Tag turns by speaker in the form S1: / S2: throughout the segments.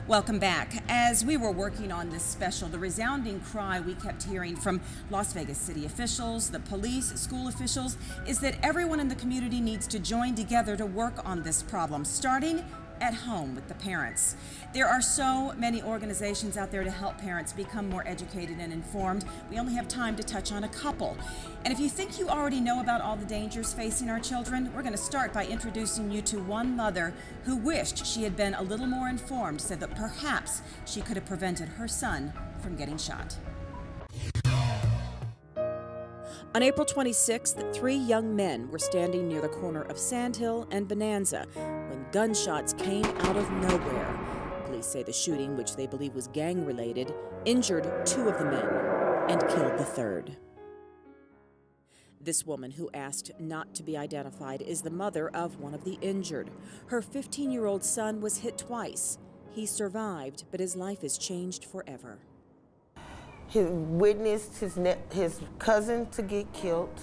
S1: Welcome back. As we were working on this special, the resounding cry we kept hearing from Las Vegas city officials, the police, school officials, is that everyone in the community needs to join together to work on this problem, starting at home with the parents. There are so many organizations out there to help parents become more educated and informed. We only have time to touch on a couple. And if you think you already know about all the dangers facing our children, we're going to start by introducing you to one mother who wished she had been a little more informed so that perhaps she could have prevented her son from getting shot. On April 26th, 3 young men were standing near the corner of Sandhill and Bonanza when gunshots came out of nowhere. Police say the shooting, which they believe was gang-related, injured 2 of the men and killed the 3rd. This woman, who asked not to be identified, is the mother of one of the injured. Her 15-year-old son was hit twice. He survived, but his life is changed forever.
S2: He witnessed his cousin to get killed.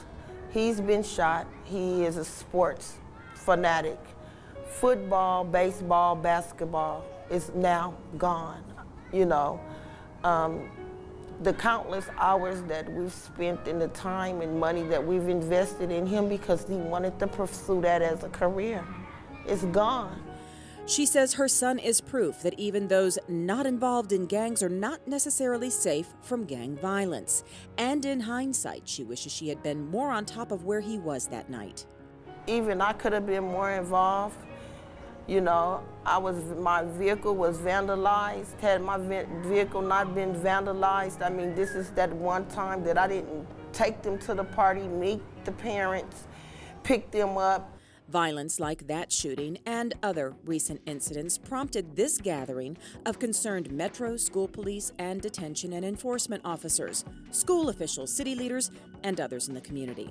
S2: He's been shot. He is a sports fanatic. Football, baseball, basketball is now gone, you know. The countless hours that we've spent and the time and money that we've invested in him because he wanted to pursue that as a career, it's gone.
S1: She says her son is proof that even those not involved in gangs are not necessarily safe from gang violence. And in hindsight, she wishes she had been more on top of where he was that night.
S2: Even I could have been more involved. You know, my vehicle was vandalized. Had my vehicle not been vandalized, I mean, this is that one time that I didn't take them to the party, meet the parents, pick them up.
S1: Violence like that shooting and other recent incidents prompted this gathering of concerned Metro, school police, and detention and enforcement officers, school officials, city leaders, and others in the community.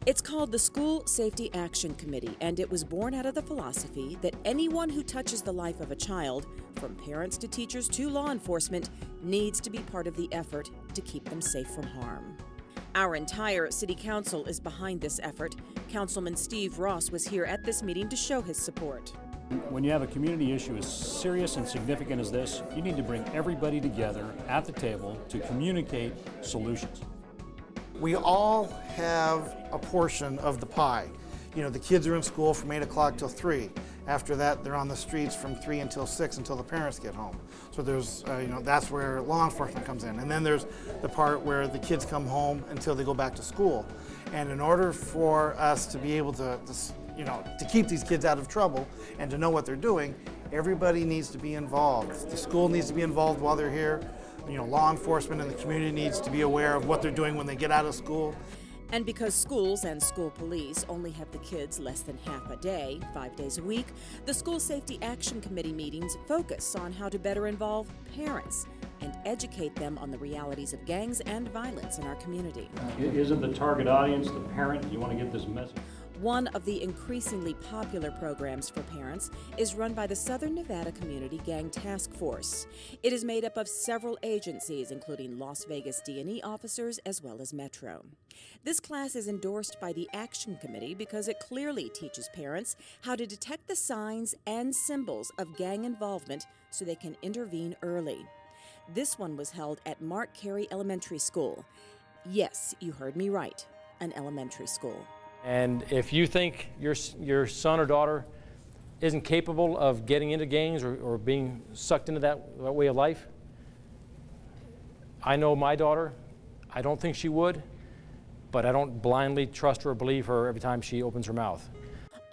S1: It's called the School Safety Action Committee, and it was born out of the philosophy that anyone who touches the life of a child, from parents to teachers to law enforcement, needs to be part of the effort to keep them safe from harm. Our entire city council is behind this effort. Councilman Steve Ross was here at this meeting to show his support.
S3: When you have a community issue as serious and significant as this, you need to bring everybody together at the table to communicate solutions.
S4: We all have a portion of the pie. You know, the kids are in school from 8 o'clock till 3. After that, they're on the streets from 3 until 6 until the parents get home. So there's, you know, that's where law enforcement comes in. And then there's the part where the kids come home until they go back to school. And in order for us to be able to you know, to keep these kids out of trouble and to know what they're doing, everybody needs to be involved. The school needs to be involved while they're here. You know, law enforcement and the community needs to be aware of what they're doing when they get out of school.
S1: And because schools and school police only have the kids less than half a day, 5 days a week, the School Safety Action Committee meetings focus on how to better involve parents and educate them on the realities of gangs and violence in our community.
S3: Isn't the target audience the parent? You want to get this message?
S1: One of the increasingly popular programs for parents is run by the Southern Nevada Community Gang Task Force. It is made up of several agencies, including Las Vegas D&E officers as well as Metro. This class is endorsed by the Action Committee because it clearly teaches parents how to detect the signs and symbols of gang involvement so they can intervene early. This one was held at Mark Carey Elementary School. Yes, you heard me right, an elementary school.
S5: And if you think your son or daughter isn't capable of getting into gangs or being sucked into that way of life, I know my daughter, I don't think she would, but I don't blindly trust her or believe her every time she opens her mouth.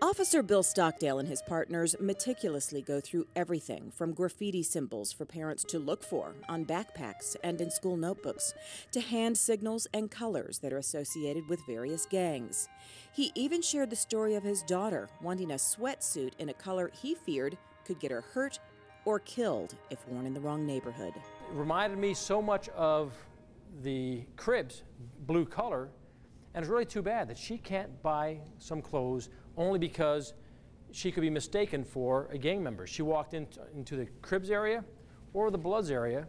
S1: Officer Bill Stockdale and his partners meticulously go through everything from graffiti symbols for parents to look for on backpacks and in school notebooks, to hand signals and colors that are associated with various gangs. He even shared the story of his daughter wanting a sweatsuit in a color he feared could get her hurt or killed if worn in the wrong neighborhood.
S5: It reminded me so much of the Cribs blue color, and it's really too bad that she can't buy some clothes only because she could be mistaken for a gang member. She walked into the Cribs area or the Bloods area,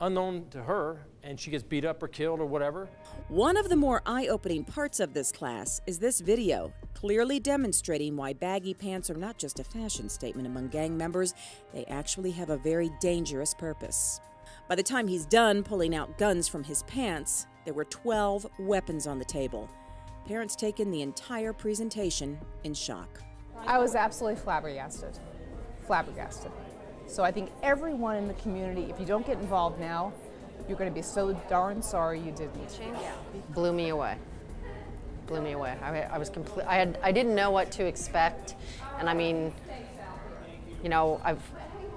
S5: unknown to her, and she gets beat up or killed or whatever.
S1: One of the more eye-opening parts of this class is this video, clearly demonstrating why baggy pants are not just a fashion statement among gang members, they actually have a very dangerous purpose. By the time he's done pulling out guns from his pants, there were 12 weapons on the table. Parents take in the entire presentation in shock.
S6: I was absolutely flabbergasted. Flabbergasted. So I think everyone in the community, if you don't get involved now, you're going to be so darn sorry you didn't.
S7: Blew me away. Blew me away. I was complete. I didn't know what to expect, and I mean, you know, I've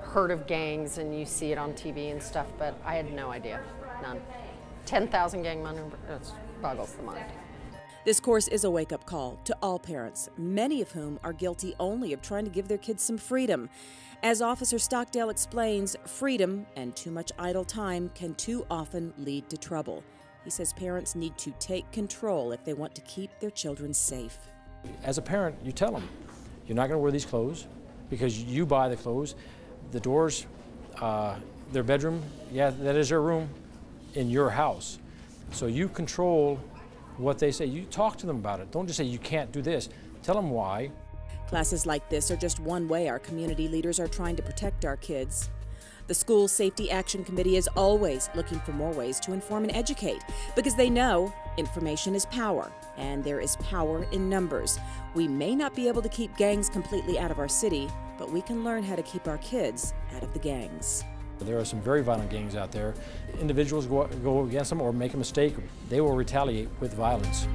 S7: heard of gangs and you see it on TV and stuff, but I had no idea. None. 10,000 gang members. It boggles the mind.
S1: This course is a wake-up call to all parents, many of whom are guilty only of trying to give their kids some freedom. As Officer Stockdale explains, freedom and too much idle time can too often lead to trouble. He says parents need to take control if they want to keep their children safe.
S5: As a parent, you tell them, you're not going to wear these clothes because you buy the clothes. The doors, their bedroom, yeah, that is their room in your house. So you control what they say. You talk to them about it. Don't just say you can't do this. Tell them why.
S1: Classes like this are just one way our community leaders are trying to protect our kids. The School Safety Action Committee is always looking for more ways to inform and educate because they know information is power, and there is power in numbers. We may not be able to keep gangs completely out of our city, but we can learn how to keep our kids out of the gangs.
S5: There are some very violent gangs out there. Individuals go against them or make a mistake, they will retaliate with violence.